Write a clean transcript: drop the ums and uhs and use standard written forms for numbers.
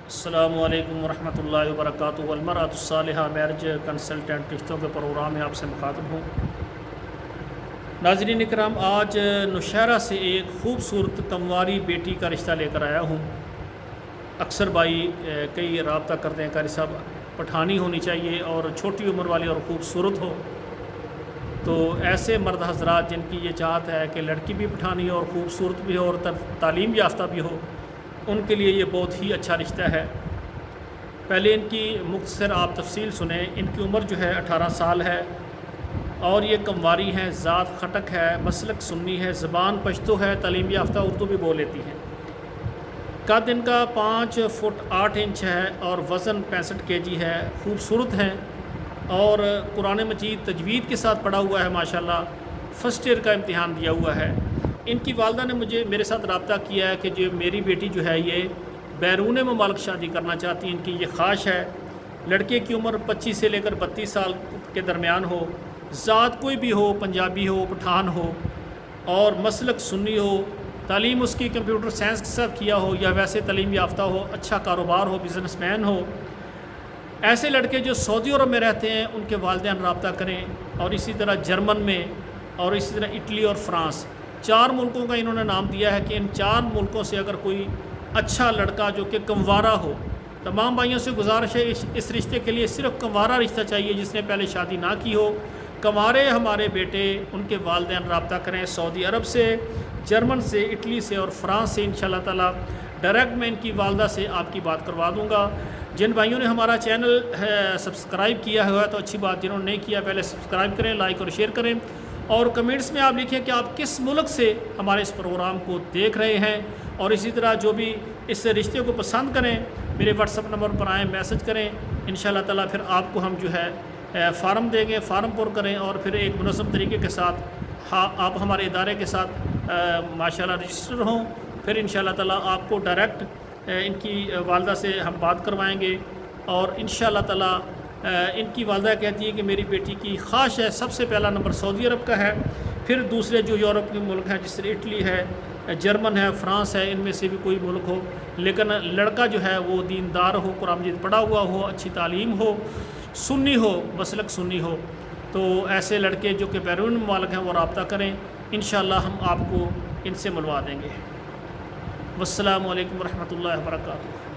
السلام علیکم ورحمۃ اللہ وبرکاتہ۔ والمرأۃ الصالحہ میرج کنسلٹنٹ رشتوں کے پروگرام میں آپ سے مخاطب ہوں۔ ناظرین اکرام، آج نوشہرہ سے ایک خوبصورت کنواری بیٹی کا رشتہ لے کر آیا ہوں۔ اکثر بھائی کئی رابطہ کرتے ہیں قاری صاحب پٹھانی ہونی چاہیے اور چھوٹی عمر والی اور خوبصورت ہو، تو ایسے مرد حضرات جن کی یہ چاہت ہے کہ لڑکی بھی پٹھانی ہو اور خوبصورت بھی ہو اور تعلیم یافتہ بھی ہو، ان کے لیے یہ بہت ہی اچھا رشتہ ہے۔ پہلے ان کی مختصر آپ تفصیل سنیں۔ ان کی عمر جو ہے 18 سال ہے اور یہ کنواری ہیں، ذات خٹک ہے، مسلک سنی ہے، زبان پشتو ہے، تعلیم یافتہ اردو بھی بول لیتی ہیں۔ قد ان کا 5 فٹ 8 انچ ہے اور وزن 65 kg ہے۔ خوبصورت ہیں اور قرآن مجید تجوید کے ساتھ پڑھا ہوا ہے ماشاءاللہ۔ فرسٹ ایئر کا امتحان دیا ہوا ہے۔ ان کی والدہ نے میرے ساتھ رابطہ کیا ہے کہ جو میری بیٹی جو ہے یہ بیرون ممالک شادی کرنا چاہتی ہیں۔ ان کی یہ خواہش ہے۔ لڑکے کی عمر 25 سے لے کر 32 سال کے درمیان ہو، ذات کوئی بھی ہو، پنجابی ہو، پٹھان ہو اور مسلک سنی ہو، تعلیم اس کی کمپیوٹر سائنس کے ساتھ کیا ہو یا ویسے تعلیم یافتہ ہو، اچھا کاروبار ہو، بزنس مین ہو۔ ایسے لڑکے جو سعودی عرب میں رہتے ہیں ان کے والدین رابطہ کریں، اور اسی طرح جرمن میں اور اسی طرح اٹلی اور فرانس، 4 ملکوں کا انہوں نے نام دیا ہے کہ ان 4 ملکوں سے اگر کوئی اچھا لڑکا جو کہ کنوارا ہو، تمام بھائیوں سے گزارش ہے اس رشتے کے لیے صرف کنوارا رشتہ چاہیے جس نے پہلے شادی نہ کی ہو۔ کنوارے ہمارے بیٹے، ان کے والدین رابطہ کریں سعودی عرب سے، جرمن سے، اٹلی سے اور فرانس سے۔ انشاءاللہ تعالی ڈائریکٹ میں ان کی والدہ سے آپ کی بات کروا دوں گا۔ جن بھائیوں نے ہمارا چینل سبسکرائب کیا ہوا ہے تو اچھی بات، جنہوں نے نہیں کیا پہلے سبسکرائب کریں، لائک اور شیئر کریں، اور کمنٹس میں آپ لکھیں کہ آپ کس ملک سے ہمارے اس پروگرام کو دیکھ رہے ہیں، اور اسی طرح جو بھی اس رشتے کو پسند کریں میرے واٹس ایپ نمبر پر آئیں، میسج کریں۔ انشاءاللہ تعالی پھر آپ کو ہم جو ہے فارم دیں گے، فارم پر کریں اور پھر ایک منظم طریقے کے ساتھ آپ ہمارے ادارے کے ساتھ ماشاءاللہ رجسٹر ہوں۔ پھر انشاءاللہ تعالی آپ کو ڈائریکٹ ان کی والدہ سے ہم بات کروائیں گے، اور انشاءاللہ تعالی ان کی والدہ کہتی ہے کہ میری بیٹی کی خواہش ہے، سب سے پہلا نمبر سعودی عرب کا ہے، پھر دوسرے جو یورپ کے ملک ہیں جس طرح اٹلی ہے، جرمن ہے، فرانس ہے، ان میں سے بھی کوئی ملک ہو، لیکن لڑکا جو ہے وہ دیندار ہو، قرآن مجید پڑھا ہوا ہو، اچھی تعلیم ہو، سنی ہو، مسلک سنی ہو۔ تو ایسے لڑکے جو کہ بیرون ممالک ہیں وہ رابطہ کریں، انشاءاللہ ہم آپ کو ان سے ملوا دیں گے۔ والسلام علیکم ورحمۃ اللہ وبرکاتہ۔